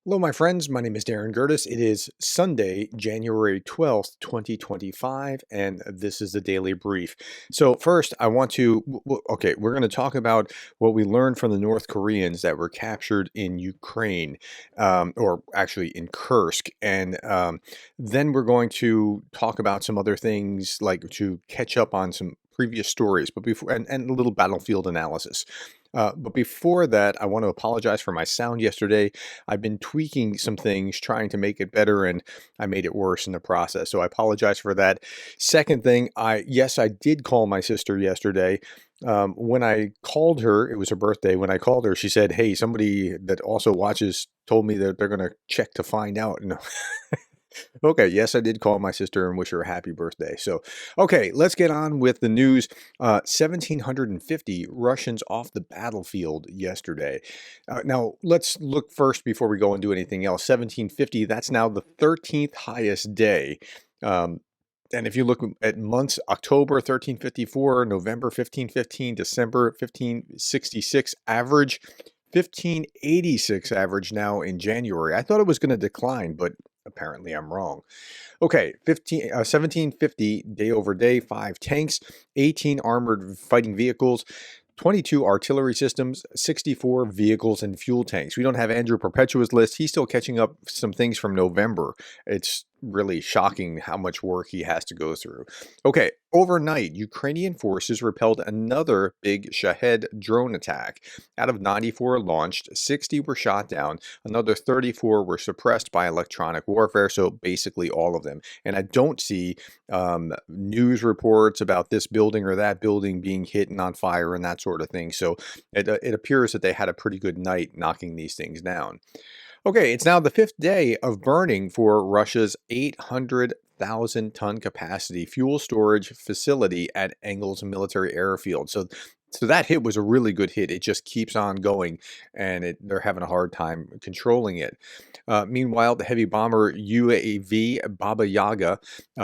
Hello, my friends. My name is Darren Gerdes. It is Sunday, January 12th, 2025, and this is the Daily Brief. So, first, I want to, okay, we're going to talk about what we learned from the North Koreans that were captured in Ukraine, or actually in Kursk. And then we're going to talk about some other things, like to catch up on some previous stories, but before, and a little battlefield analysis. But before that, I want to apologize for my sound yesterday. I've been tweaking some things, trying to make it better, and I made it worse in the process. So I apologize for that. Second thing, yes, I did call my sister yesterday. When I called her, it was her birthday. When I called her, she said, "Hey, somebody that also watches told me that they're going to check to find out." And okay, yes, I did call my sister and wish her a happy birthday. So, okay, let's get on with the news. 1,750 Russians off the battlefield yesterday. Now, let's look first before we go and do anything else. 1,750, that's now the 13th highest day. And if you look at months, October 1354, November 1515, December 1566 average, 1586 average now in January. I thought it was going to decline, but apparently I'm wrong. Okay, 1750 day over day, 5 tanks, 18 armored fighting vehicles, 22 artillery systems, 64 vehicles and fuel tanks. We don't have Andrew Perpetua's list. He's still catching up some things from November. It's really shocking how much work he has to go through. Okay, overnight, Ukrainian forces repelled another big Shahed drone attack. Out of 94 launched, 60 were shot down. Another 34 were suppressed by electronic warfare, so basically all of them. And I don't see news reports about this building or that building being hit and on fire and that sort of thing. So it appears that they had a pretty good night knocking these things down. Okay, it's now the 5th day of burning for Russia's 800,000 ton capacity fuel storage facility at Engels military airfield. So that hit was a really good hit. It just keeps on going, and they're having a hard time controlling it. Meanwhile, the heavy bomber UAV Baba Yaga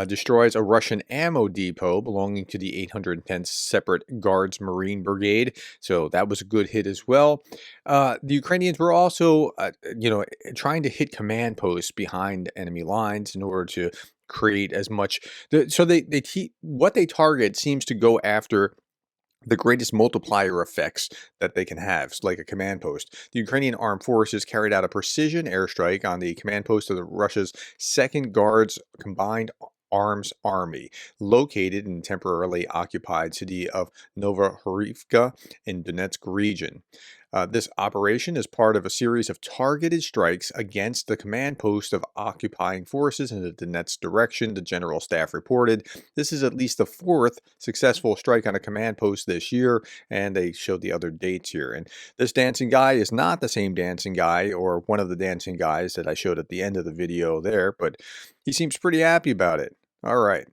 destroys a Russian ammo depot belonging to the 810th Separate Guards Marine Brigade. So that was a good hit as well. The Ukrainians were also, trying to hit command posts behind enemy lines in order to create as much. So what they target seems to go after the greatest multiplier effects that they can have, like a command post. The Ukrainian armed forces carried out a precision airstrike on the command post of Russia's 2nd Guards Combined Arms Army, located in the temporarily occupied city of Novahorivka in Donetsk region. This operation is part of a series of targeted strikes against the command post of occupying forces in the Donetsk direction, the General Staff reported. This is at least the 4th successful strike on a command post this year, and they showed the other dates here. And this dancing guy is not the same dancing guy or one of the dancing guys that I showed at the end of the video there, but he seems pretty happy about it. All right.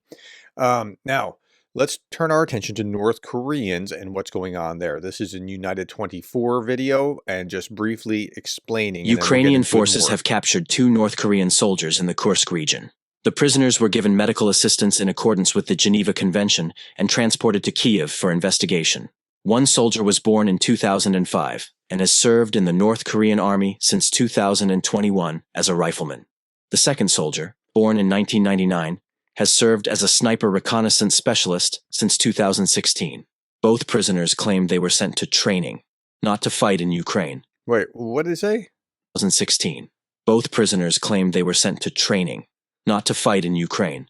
Now, let's turn our attention to North Koreans and what's going on there. This is a United 24 video, and just briefly explaining. Ukrainian forces have captured 2 North Korean soldiers in the Kursk region. The prisoners were given medical assistance in accordance with the Geneva Convention and transported to Kiev for investigation. One soldier was born in 2005 and has served in the North Korean Army since 2021 as a rifleman. The second soldier, born in 1999, has served as a sniper reconnaissance specialist since 2016. Both prisoners claimed they were sent to training, not to fight in Ukraine. Wait, what did it say? 2016. Both prisoners claimed they were sent to training, not to fight in Ukraine.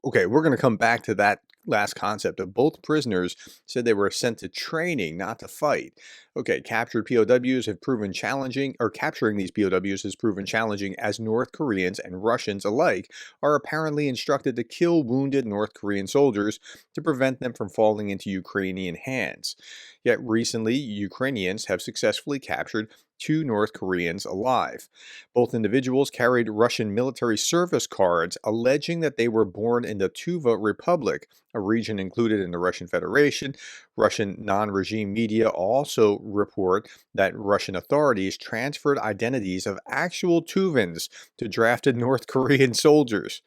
Okay, we're going to come back to that last concept of both prisoners said they were sent to training, not to fight. Okay, captured POWs have proven challenging, or capturing these POWs has proven challenging, as North Koreans and Russians alike are apparently instructed to kill wounded North Korean soldiers to prevent them from falling into Ukrainian hands. Yet recently, Ukrainians have successfully captured 2 North Koreans alive. Both individuals carried Russian military service cards alleging that they were born in the Tuva Republic, a region included in the Russian Federation. Russian non-regime media also report that Russian authorities transferred identities of actual Tuvans to drafted North Korean soldiers.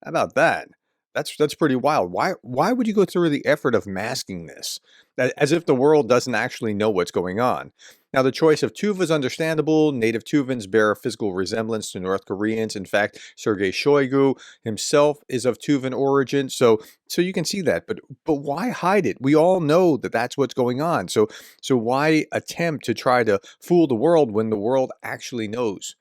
How about that? That's pretty wild. Why would you go through the effort of masking this? As if the world doesn't actually know what's going on. Now, the choice of Tuva is understandable. Native Tuvans bear a physical resemblance to North Koreans. In fact, Sergei Shoigu himself is of Tuvan origin. So you can see that. But why hide it? We all know that that's what's going on. So why attempt to try to fool the world when the world actually knows?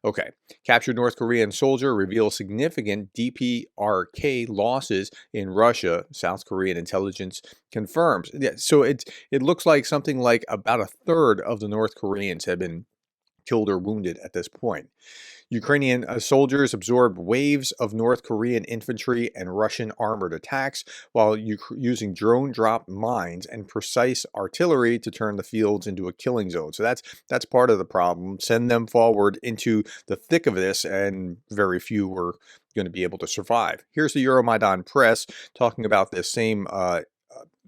Okay, captured North Korean soldier reveals significant DPRK losses in Russia. South Korean intelligence confirms. Yeah, so it looks like something like about a third of the North Koreans have been killed or wounded at this point. Ukrainian soldiers absorbed waves of North Korean infantry and Russian armored attacks while using drone-dropped mines and precise artillery to turn the fields into a killing zone. So that's part of the problem. Send them forward into the thick of this, and very few were going to be able to survive. Here's the Euromaidan Press talking about this same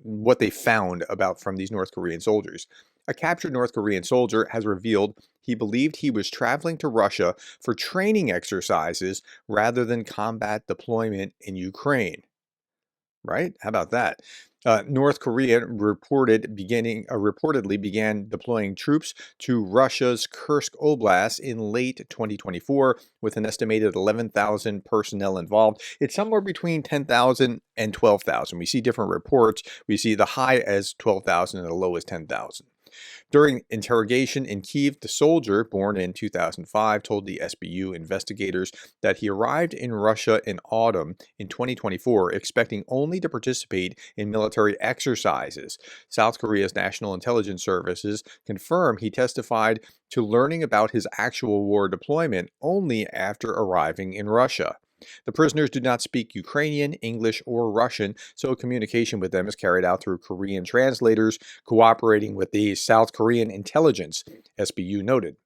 what they found about from these North Korean soldiers. A captured North Korean soldier has revealed he believed he was traveling to Russia for training exercises rather than combat deployment in Ukraine. Right? How about that? North Korea reportedly began deploying troops to Russia's Kursk Oblast in late 2024 with an estimated 11,000 personnel involved. It's somewhere between 10,000 and 12,000. We see different reports. We see the high as 12,000 and the low as 10,000. During interrogation in Kyiv, the soldier, born in 2005, told the SBU investigators that he arrived in Russia in autumn in 2024, expecting only to participate in military exercises. South Korea's National Intelligence Services confirm he testified to learning about his actual war deployment only after arriving in Russia. The prisoners do not speak Ukrainian, English, or Russian, so communication with them is carried out through Korean translators cooperating with the South Korean intelligence, SBU noted.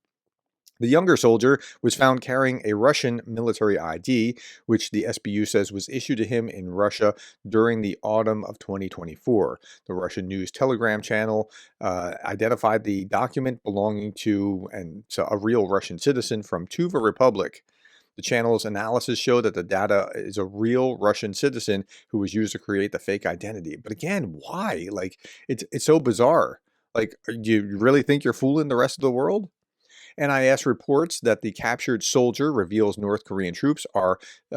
The younger soldier was found carrying a Russian military ID, which the SBU says was issued to him in Russia during the autumn of 2024. The Russian news Telegram channel identified the document belonging to a real Russian citizen from Tuva Republic. The channel's analysis showed that the data is a real Russian citizen who was used to create the fake identity. But again, why? Like, it's so bizarre. Like, do you really think you're fooling the rest of the world? NIS reports that the captured soldier reveals North Korean troops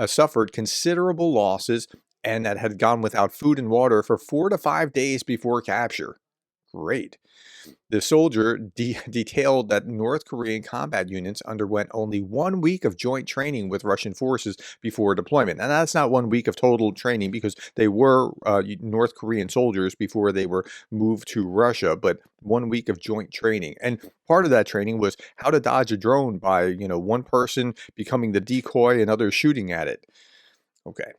suffered considerable losses and that had gone without food and water for 4 to 5 days before capture. Great. The soldier detailed that North Korean combat units underwent only 1 week of joint training with Russian forces before deployment. And that's not 1 week of total training because they were North Korean soldiers before they were moved to Russia, but 1 week of joint training. And part of that training was how to dodge a drone by, one person becoming the decoy and others shooting at it. Okay.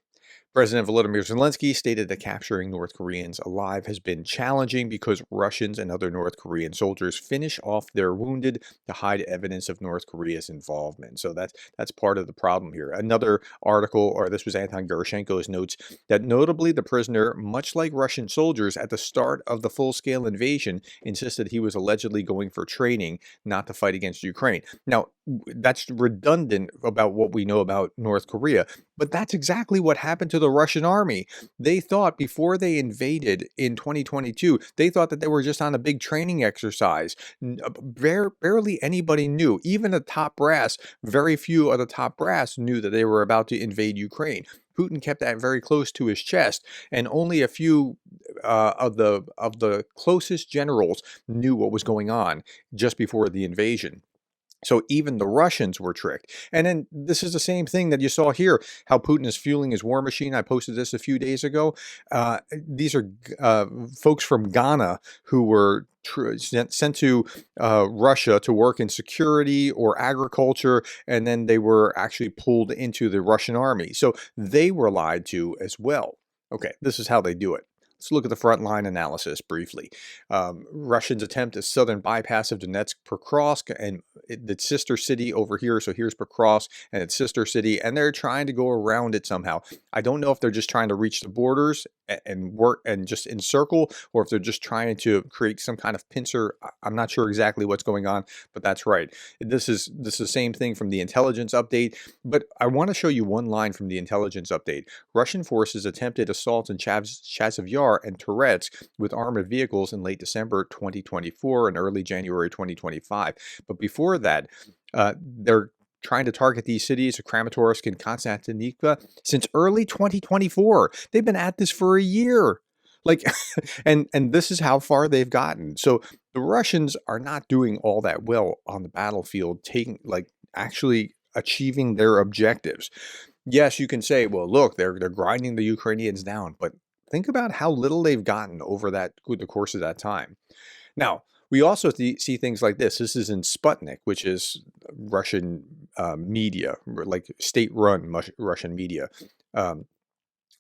President Volodymyr Zelensky stated that capturing North Koreans alive has been challenging because Russians and other North Korean soldiers finish off their wounded to hide evidence of North Korea's involvement. So that's part of the problem here. Another article, or this was Anton Gerashenko's notes, that notably the prisoner, much like Russian soldiers at the start of the full-scale invasion, insisted he was allegedly going for training, not to fight against Ukraine. Now, that's redundant about what we know about North Korea, but that's exactly what happened to the Russian army. They thought before they invaded in 2022, they thought that they were just on a big training exercise. Barely anybody knew. Even the top brass, very few of the top brass knew that they were about to invade Ukraine. Putin kept that very close to his chest, and only a few of the closest generals knew what was going on just before the invasion. So even the Russians were tricked. And then this is the same thing that you saw here, how Putin is fueling his war machine. I posted this a few days ago. These are folks from Ghana who were sent to Russia to work in security or agriculture, and then they were actually pulled into the Russian army. So they were lied to as well. Okay, this is how they do it. Let's look at the Frontline analysis briefly. Russians attempt a southern bypass of Donetsk, Pokrovsk, and its sister city over here. So here's Pokrovsk and its sister city, and they're trying to go around it somehow. I don't know if they're just trying to reach the borders and work and just encircle, or if they're just trying to create some kind of pincer. I'm not sure exactly what's going on, but that's right. This is the same thing from the intelligence update. But I want to show you one line from the intelligence update. Russian forces attempted assaults in Chasiv Yar and Touretsk with armored vehicles in late December 2024 and early January 2025. But before that, they're trying to target these cities of Kramatorsk and Konstantinivka since early 2024. They've been at this for a year. Like, and this is how far they've gotten. So the Russians are not doing all that well on the battlefield, taking like actually achieving their objectives. Yes, you can say, well, look, they're grinding the Ukrainians down, but think about how little they've gotten over the course of that time. Now, we also see things like this. This is in Sputnik, which is Russian media, like state-run Russian media. And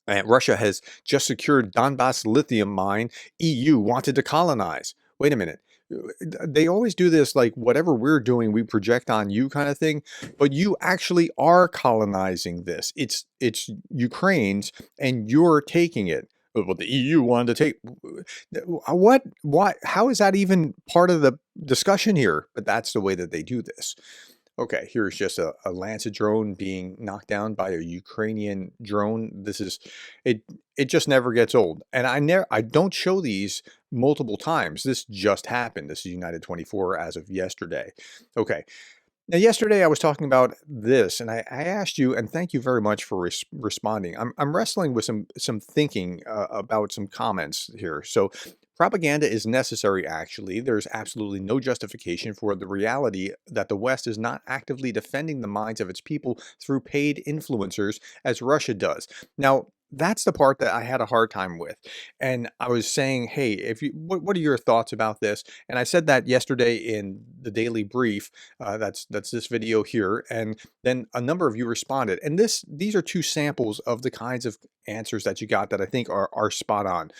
Russia has just secured Donbass lithium mine EU wanted to colonize. Wait a minute. They always do this like whatever we're doing, we project on you kind of thing, but you actually are colonizing this. It's Ukraine's and you're taking it. But the EU wanted to take what? Why? How is that even part of the discussion here? But that's the way that they do this. Okay, here's just a Lancet drone being knocked down by a Ukrainian drone. This is it. It just never gets old, and I don't show these multiple times. This just happened. This is United 24 as of yesterday. Okay, now, yesterday I was talking about this, and I asked you, and thank you very much for responding. I'm wrestling with some thinking about some comments here. So, propaganda is necessary. Actually, there's absolutely no justification for the reality that the West is not actively defending the minds of its people through paid influencers, as Russia does. Now, that's the part that I had a hard time with, and I was saying, hey, if you, what are your thoughts about this? And I said that yesterday in the daily brief. That's this video here, and then a number of you responded, and these are two samples of the kinds of answers that you got that I think are spot on.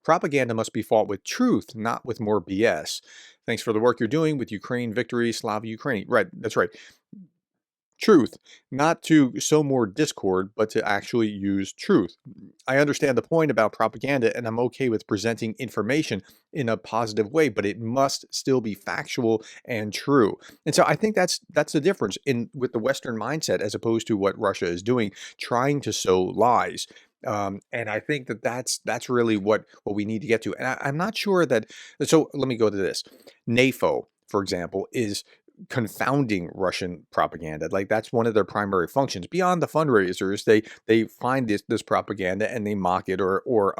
Propaganda must be fought with truth, not with more BS. Thanks for the work you're doing with Ukraine victory, Slava Ukraine. Right, that's right. Truth, not to sow more discord, but to actually use truth. I understand the point about propaganda, and I'm okay with presenting information in a positive way, but it must still be factual and true. And so I think that's the difference in with the Western mindset as opposed to what Russia is doing, trying to sow lies. And I think that's really what we need to get to. And I'm not sure that. So let me go to this. NAFO, for example, is confounding Russian propaganda. Like that's one of their primary functions. Beyond the fundraisers, they find this propaganda and they mock it or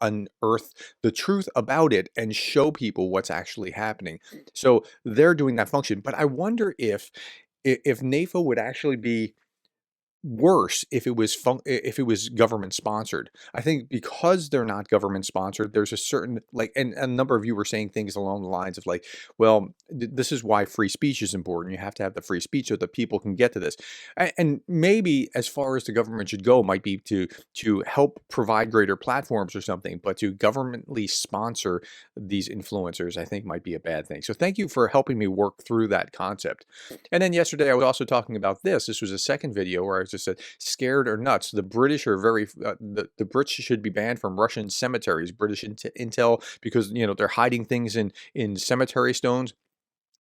unearth the truth about it and show people what's actually happening. So they're doing that function. But I wonder if NAFO would actually be worse if it was government sponsored. I think because they're not government sponsored, there's a certain like, and a number of you were saying things along the lines of like, well, this is why free speech is important. You have to have the free speech so that people can get to this. And maybe as far as the government should go might be to help provide greater platforms or something, but to governmentally sponsor these influencers, I think might be a bad thing. So thank you for helping me work through that concept. And then yesterday I was also talking about this. This was a second video where I just said, scared or nuts. The British are the Brits should be banned from Russian cemeteries, British intel, because, they're hiding things in cemetery stones.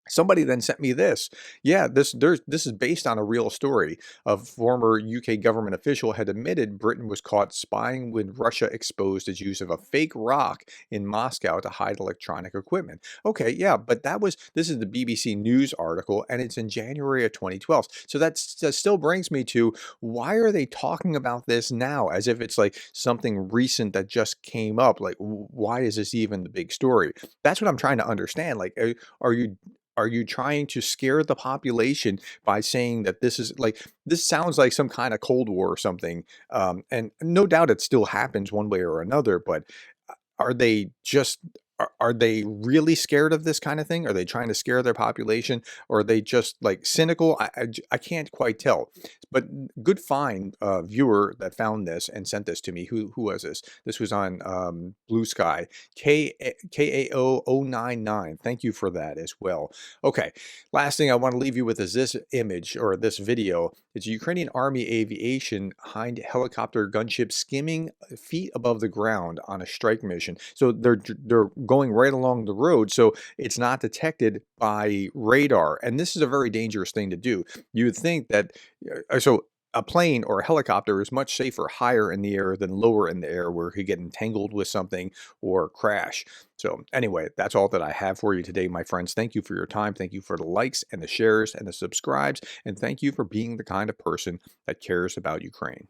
Somebody then sent me this. Yeah, this is based on a real story. A former UK government official had admitted Britain was caught spying when Russia exposed its use of a fake rock in Moscow to hide electronic equipment. Okay, yeah, but this is the BBC News article, and it's in January of 2012. So that still brings me to, why are they talking about this now as if it's like something recent that just came up? Like, why is this even the big story? That's what I'm trying to understand. Like, are you trying to scare the population by saying that this sounds like some kind of Cold War or something? And no doubt it still happens one way or another, but are they just are they really scared of this kind of thing? Are they trying to scare their population, or are they just like cynical? I can't quite tell. But good find, viewer that found this and sent this to me. Who was this? This was on Blue Sky. KAO099. Thank you for that as well. Okay, last thing I want to leave you with is this image or this video. It's Ukrainian Army aviation behind helicopter gunship skimming feet above the ground on a strike mission. So they're going right along the road, so it's not detected by radar. And this is a very dangerous thing to do. You would think that so a plane or a helicopter is much safer higher in the air than lower in the air, where it could get entangled with something or crash. So anyway, that's all that I have for you today, my friends. Thank you for your time. Thank you for the likes and the shares and the subscribes. And thank you for being the kind of person that cares about Ukraine.